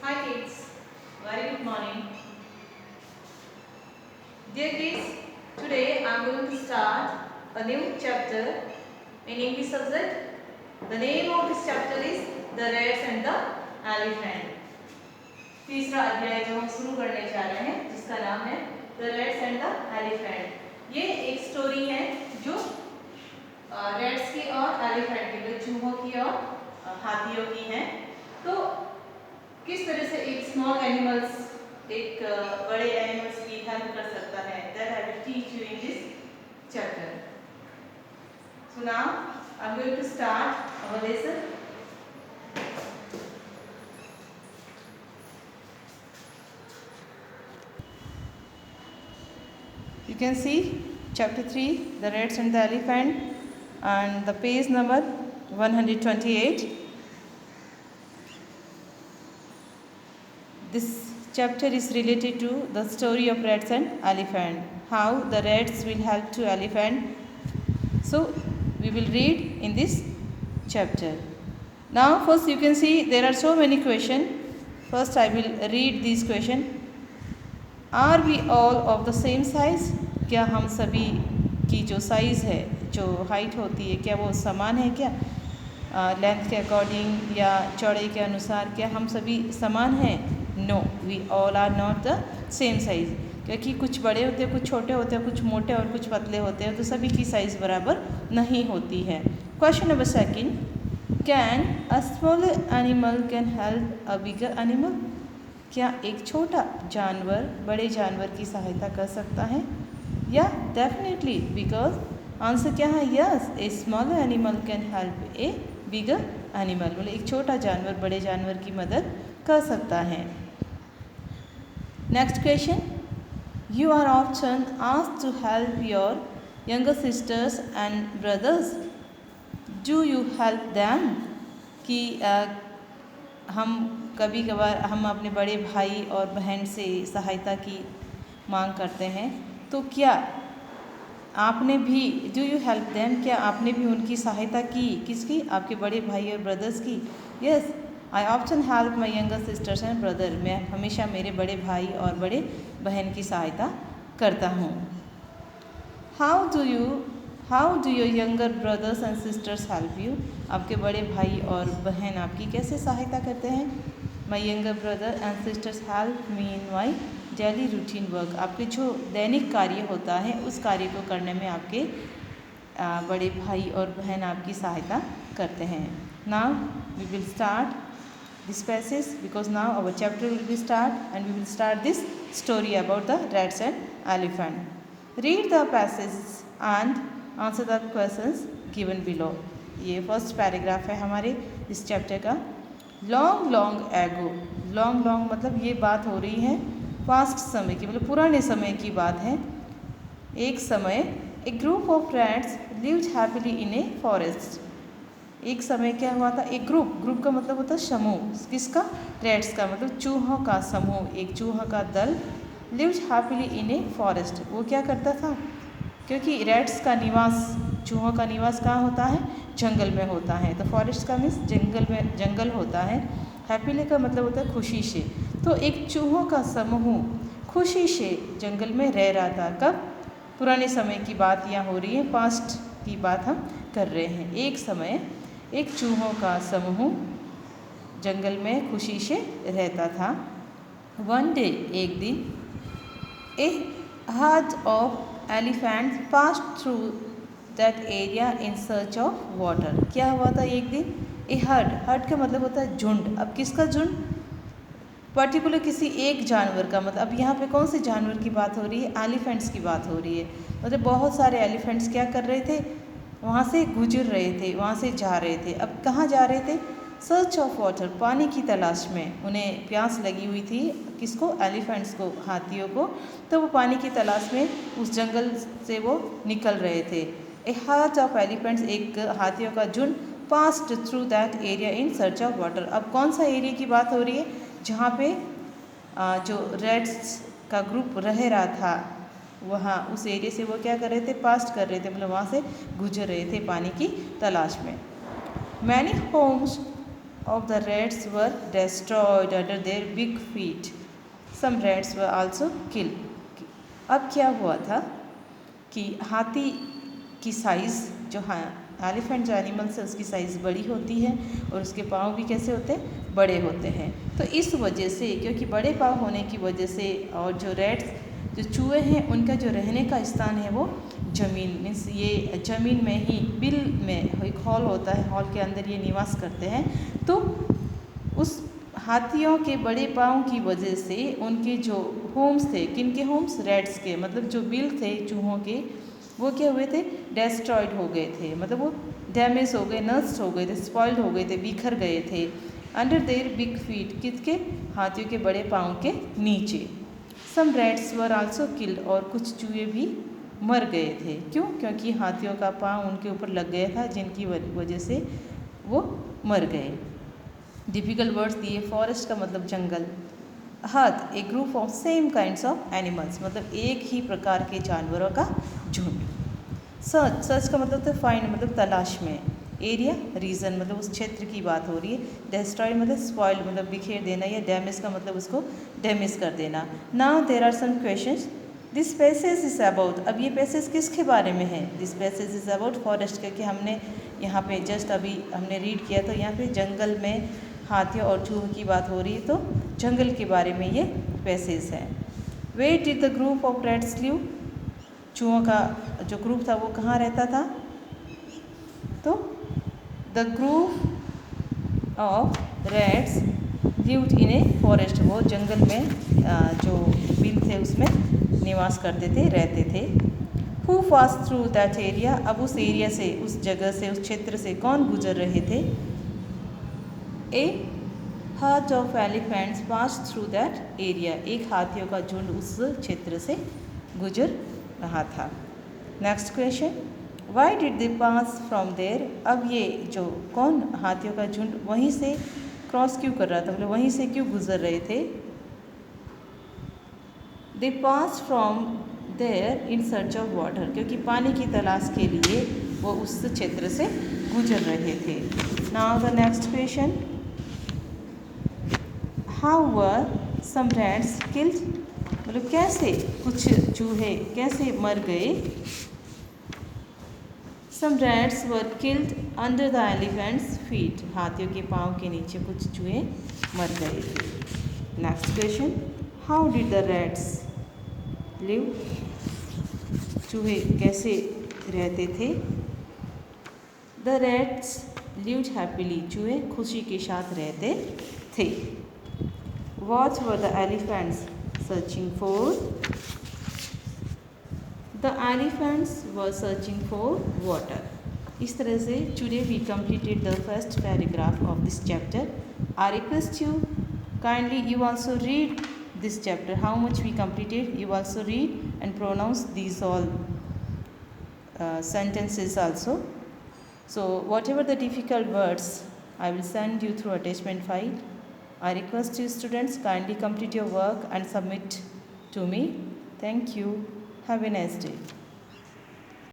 Hi kids, very good morning. Dear kids, today I am going to start a new chapter in English subject. The name of this chapter is The Rats and the Elephant. तीसरा अध्याय जो हम शुरू करने जा रहे हैं जिसका नाम है The Rats and the Elephant. ये एक स्टोरी है जो रैट्स की और एलिफेंट की, चूहों की और हाथियों की है। तो किस तरह से एक स्मॉल एनिमल्स एक बड़े एनिमल्स की हेल्प कर सकता है, that I will teach you in this chapter. So now I am going to start our lesson. You can see chapter 3, The Rats and the Elephant, and the page number 128. This chapter is related to the story of rats and elephant, how the rats will help to elephant. So we will read in this chapter. Now first you can see there are so many questions. First I will read these questions. Are we all of the same size? क्या हम सभी की जो size है, जो height होती है, क्या वो समान है? क्या लेंथ के अकॉर्डिंग या चौड़ाई के अनुसार क्या हम सभी समान हैं? No, we all are not the same size, क्योंकि कुछ बड़े होते हैं, कुछ छोटे होते हैं, कुछ मोटे और कुछ पतले होते हैं, तो सभी की साइज़ बराबर नहीं होती है। Question number second, can a small animal can help a bigger animal? क्या एक छोटा जानवर बड़े जानवर की सहायता कर सकता है? या डेफिनेटली, बिकॉज आंसर क्या है? Yes, A small animal can help A bigger animal, बोले एक छोटा जानवर बड़े जानवर की मदद कर सकता है। Next question, you are often asked to help your younger sisters and brothers, do you help them? कि हम कभी कभार हम अपने बड़े भाई और बहन से सहायता की मांग करते हैं, तो क्या आपने भी, डू यू हेल्प देम, क्या आपने भी उनकी सहायता की? किसकी? आपके बड़े भाई और ब्रदर्स की। Yes, I option help my younger sisters and brother, मैं हमेशा मेरे बड़े भाई और बड़े बहन की सहायता करता हूँ। How do your younger brothers and sisters help you? आपके बड़े भाई और बहन आपकी कैसे सहायता करते हैं? My younger brother and sisters help me in my daily routine work, आपके जो दैनिक कार्य होता है उस कार्य को करने में आपके बड़े भाई और बहन आपकी सहायता करते हैं। Now we will start this passage because now our chapter will be start and we will start this story about the rats and elephant. Read the passage and answer the questions given below. ये first paragraph है हमारे इस chapter का। Long long ago, long long मतलब ये बात हो रही है पास्ट समय की, मतलब पुराने समय की बात है। एक समय a group of rats lived happily in a forest, एक समय क्या हुआ था? एक ग्रुप का मतलब होता है समूह, किसका? रैट्स का, मतलब चूहों का समूह, एक चूहों का दल lived happily in a forest, वो क्या करता था? क्योंकि रैट्स का निवास, चूहों का निवास कहाँ होता है? जंगल में होता है, तो फॉरेस्ट का मीन्स जंगल में, जंगल होता है। हैप्पीली का मतलब होता है खुशी से, तो एक चूहों का समूह खुशी से जंगल में रह रहा था। कब? पुराने समय की बात यहाँ हो रही है, पास्ट की बात हम कर रहे हैं। एक समय एक चूहों का समूह जंगल में खुशी से रहता था। वन डे, एक दिन, a herd of elephants passed through that area in search of water, क्या हुआ था एक दिन? ए हर्ड का मतलब होता है झुंड। अब किसका झुंड? पर्टिकुलर किसी एक जानवर का, मतलब अब यहाँ पे कौन से जानवर की बात हो रही है? एलिफेंट्स की बात हो रही है। मतलब बहुत सारे एलिफेंट्स क्या कर रहे थे? वहाँ से गुजर रहे थे, वहाँ से जा रहे थे। अब कहाँ जा रहे थे? सर्च ऑफ वाटर, पानी की तलाश में। उन्हें प्यास लगी हुई थी, किसको? एलिफेंट्स को, हाथियों को। तो वो पानी की तलाश में उस जंगल से वो निकल रहे थे। ए हर्ड ऑफ एलिफेंट्स, एक हाथियों का झुंड, passed through that area in search of water. अब कौन सा एरिया की बात हो रही है? जहाँ पे जो रैट्स का ग्रुप रह रहा था, वहाँ उस एरिया से वो क्या कर रहे थे? पास्ट कर रहे थे, मतलब वहाँ से गुजर रहे थे पानी की तलाश में। Many homes of the rats were destroyed under their big feet. Some rats were also killed. अब क्या हुआ था कि हाथी की साइज़ जो एलिफेंट जो एनिमल्स है उसकी साइज़ बड़ी होती है और उसके पाँव भी कैसे होते हैं, बड़े होते हैं। तो इस वजह से, क्योंकि बड़े पाँव होने की वजह से, और जो रैट्स जो चूहे हैं उनका जो रहने का स्थान है वो ज़मीन, मीन्स ये ज़मीन में ही, बिल में एक हॉल होता है, हॉल के अंदर ये निवास करते हैं। तो उस हाथियों के बड़े पाँव की वजह से उनके जो होम्स थे, किन के होम्स, रैट्स के, मतलब जो बिल थे चूहों के, वो क्या हुए थे, डेस्ट्रॉयड हो गए थे, मतलब वो डैमेज हो गए, नष्ट हो गए थे, स्पॉइल्ड हो गए थे, बिखर गए थे। अंडर देयर बिग फीट, किसके, हाथियों के बड़े पाँव के नीचे। सम रैट्स वर आल्सो किल्ड, और कुछ चूहे भी मर गए थे। क्यों? क्योंकि हाथियों का पाँव उनके ऊपर लग गया था, जिनकी वजह से वो मर गए। डिफिकल्ट वर्ड्स दिए। फॉरेस्ट का मतलब जंगल। Herd, a group of same kinds of animals, मतलब एक ही प्रकार के जानवरों का झुंड। सर्च, सर्च का मतलब तो फाइंड, मतलब तलाश में। एरिया, रीजन, मतलब उस क्षेत्र की बात हो रही है। डिस्ट्रॉय मतलब स्पॉइल, मतलब बिखेर देना, या डैमेज का मतलब उसको डैमेज कर देना। Now there are some questions. This passage is about, अब ये पैसेज किसके बारे में है? This passage is about forest, क्योंकि हमने यहाँ पे जस्ट अभी हमने रीड किया, तो यहाँ पे जंगल में हाथियों और चूहों की बात हो रही है, तो जंगल के बारे में ये पैसेज है। Where did the group of rats live, चूहों का जो ग्रुप था वो कहाँ रहता था? तो the group of rats lived in a forest, वो जंगल में जो बिल थे उसमें निवास करते थे, रहते थे। Who pass through that area, अब उस एरिया से, उस जगह से, उस क्षेत्र से कौन गुजर रहे थे? A herd of elephants pass through that area, एक हाथियों का झुंड उस क्षेत्र से गुजर रहा था। Next question, why did they pass from there, अब ये जो कौन, हाथियों का झुंड वहीं से क्रॉस क्यों कर रहा था, मतलब वहीं से क्यों गुजर रहे थे? They pass from there in search of water, क्योंकि पानी की तलाश के लिए वो उस क्षेत्र से गुजर रहे थे। Now the next question, how were some rats killed, मतलब कैसे कुछ चूहे कैसे मर गए? Some rats were killed under the elephants feet, हाथियों के पाँव के नीचे कुछ चूहे मर गए थे। Next question, how did the rats live, चूहे कैसे रहते थे? द रैट्स लिव्ड हैप्पीली, चूहे खुशी के साथ रहते थे। What were the elephants searching for? The elephants were searching for water. इस तरह से today we completed the first paragraph of this chapter. I request you kindly you also read this chapter. How much we completed? You also read and pronounce these all sentences also. So whatever the difficult words, I will send you through attachment file. I request you students kindly complete your work and submit to me. Thank you. Have a nice day.